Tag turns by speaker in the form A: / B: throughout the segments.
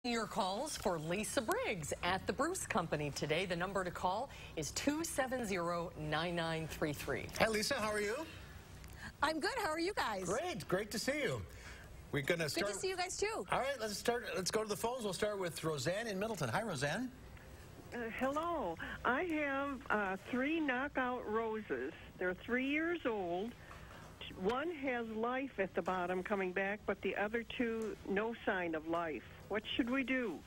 A: Your calls for Lisa Briggs at the Bruce Company today. The number to call is 270-9933.
B: Hi, Lisa. How are you?
C: I'm good. How are you guys?
B: Great to see you. We're going to start.
C: Good to see you guys too.
B: All right, let's start. Let's go to the phones. We'll start with Roseanne in Middleton. Hi, Roseanne.
D: Hello. I have 3 knockout roses. They're 3 years old. One has life at the bottom coming back, but the other 2, no sign of life. What should we do?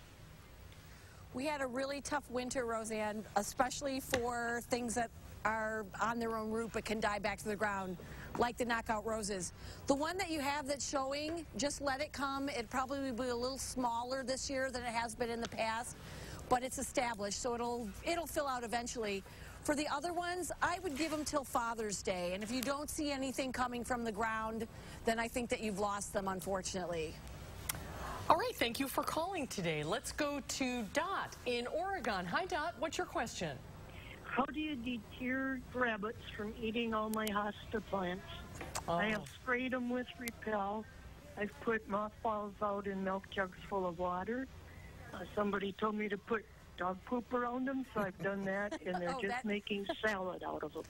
C: We had a really tough winter, Roseanne, especially for things that are on their own root but can die back to the ground, like the knockout roses. The one that you have that's showing, just let it come. It probably will be a little smaller this year than it has been in the past, but it's established, so it'll fill out eventually. For the other ones, I would give them till Father's Day, and if you don't see anything coming from the ground, then I think that you've lost them, unfortunately.
A: All right, thank you for calling today. Let's go to Dot in Oregon. Hi, Dot. What's your question?
E: How do you deter rabbits from eating all my hosta plants? I have sprayed them with Repel. I've put mothballs out in milk jugs full of water. Somebody told me to put dog poop around them, so I've done that, and they're just making salad out of them.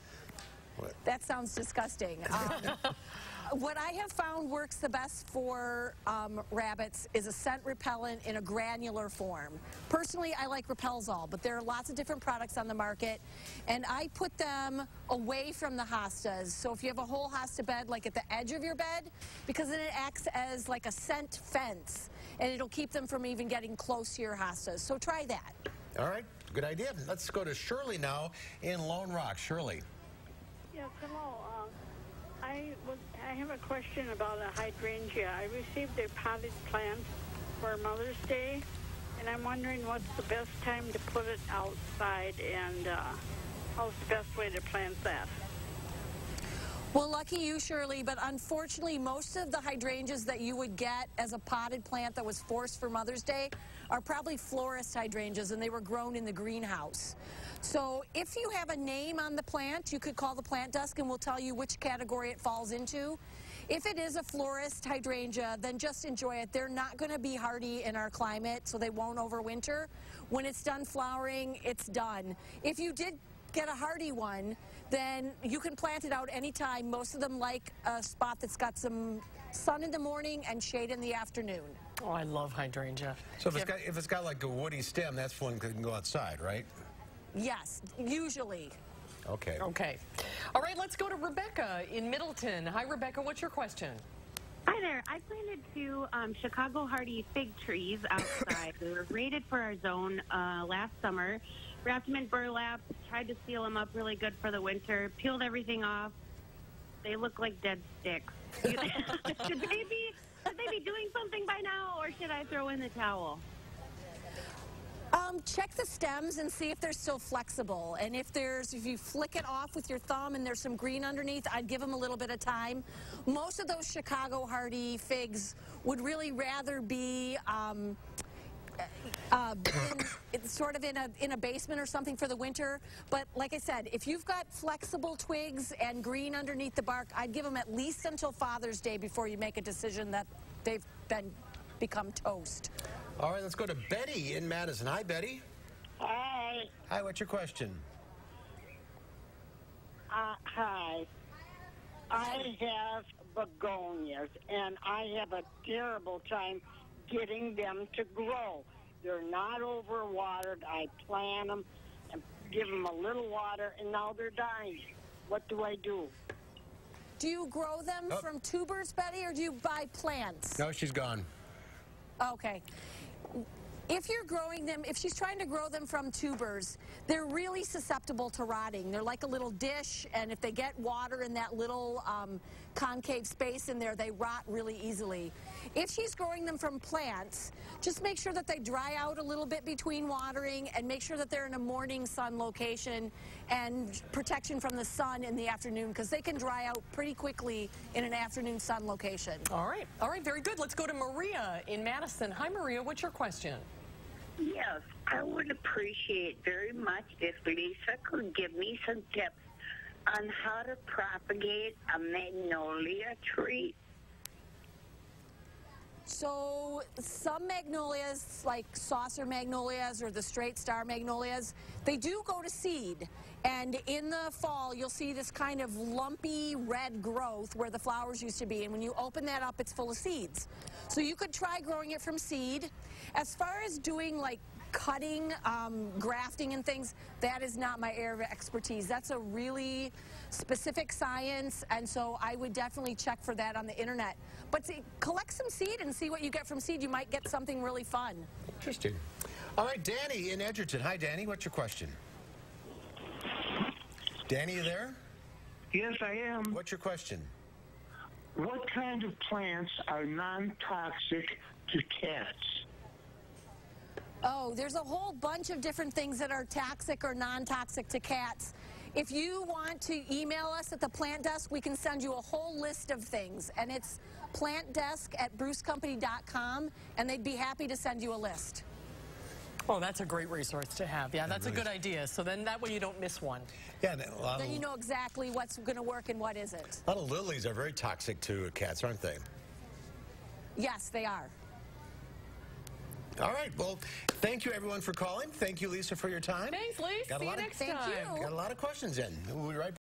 C: That sounds disgusting. What I have found works the best for rabbits is a scent repellent in a granular form. Personally, I like Repelzol, but there are lots of different products on the market, and I put them away from the hostas. So if you have a whole hosta bed, like at the edge of your bed, because then it acts as like a scent fence, and it'll keep them from even getting close to your hostas. So try that.
B: All right, good idea. Let's go to Shirley now in Lone Rock. Shirley.
F: Yes, hello. I have a question about a hydrangea. I received a potted plant for Mother's Day, and I'm wondering what's the best time to put it outside, and how's the best way to plant that?
C: Well, lucky you, Shirley, but unfortunately, most of the hydrangeas that you would get as a potted plant that was forced for Mother's Day are probably florist hydrangeas, and they were grown in the greenhouse. So if you have a name on the plant, you could call the plant desk and we'll tell you which category it falls into. If it is a florist hydrangea, then just enjoy it. They're not going to be hardy in our climate, so they won't overwinter. When it's done flowering, it's done. If you did get a hardy one, then you can plant it out anytime. Most of them like a spot that's got some sun in the morning and shade in the afternoon.
A: Oh, I love hydrangea.
B: So if it's got like a woody stem, that's one that can go outside, right?
C: Yes, usually.
B: Okay.
A: Okay. All right, let's go to Rebecca in Middleton. Hi, Rebecca. What's your question?
G: Hi there. I planted 2 Chicago hardy fig trees outside. They were rated for our zone last summer. Wrapped them in burlap, tried to seal them up really good for the winter, peeled everything off. They look like dead sticks. Should they be doing something by now, or should I throw in the towel?
C: Check the stems and see if they're still flexible. And if you flick it off with your thumb and there's some green underneath, I'd give them a little bit of time. Most of those Chicago hardy figs would really rather be sort of in a basement or something for the winter. But like I said, if you've got flexible twigs and green underneath the bark, I'd give them at least until Father's Day before you make a decision that they've become toast.
B: All right, let's go to Betty in Madison. Hi, Betty.
E: Hi.
B: Hi, what's your question?
E: Hi. I have begonias, and I have a terrible time getting them to grow. They're not overwatered. I plant them and give them a little water, and now they're dying. What do I do?
C: Do you grow them from tubers, Betty, or do you buy plants?
B: No, she's gone.
C: Okay. If you're growing them, if she's trying to grow them from tubers, they're really susceptible to rotting. They're like a little dish, and if they get water in that little concave space in there, they rot really easily. If she's growing them from plants, just make sure that they dry out a little bit between watering, and make sure that they're in a morning sun location and protection from the sun in the afternoon, because they can dry out pretty quickly in an afternoon sun location.
A: All right, very good. Let's go to Maria in Madison. Hi, Maria. What's your question?
H: Yes, I would appreciate very much if Lisa could give me some tips on how to propagate a magnolia tree.
C: So some magnolias, like saucer magnolias or the straight star magnolias, they do go to seed. And in the fall, you'll see this kind of lumpy red growth where the flowers used to be. And when you open that up, it's full of seeds. So you could try growing it from seed. As far as doing like cutting, grafting and things, that is not my area of expertise. That's a really specific science, and so I would definitely check for that on the internet. But collect some seed and see what you get from seed. You might get something really fun.
B: Interesting. All right, Danny in Edgerton. Hi, Danny. What's your question? Danny, you there?
I: Yes, I am.
B: What's your question?
I: What kind of plants are non-toxic to cats?
C: Oh, there's a whole bunch of different things that are toxic or non-toxic to cats. If you want to email us at the plant desk, we can send you a whole list of things. And it's plantdesk@brucecompany.com, and they'd be happy to send you a list.
A: Oh, that's a great resource to have. Yeah, that's a good idea. So then that way you don't miss one.
B: Yeah,
C: then you know exactly what's going to work and what isn't.
B: A lot of lilies are very toxic to cats, aren't they?
C: Yes, they are.
B: All right. Well, thank you, everyone, for calling. Thank you, Lisa, for your time.
A: Thanks, Lisa. See you next time.
C: Thank you.
B: Got a lot of questions in. We'll be right back.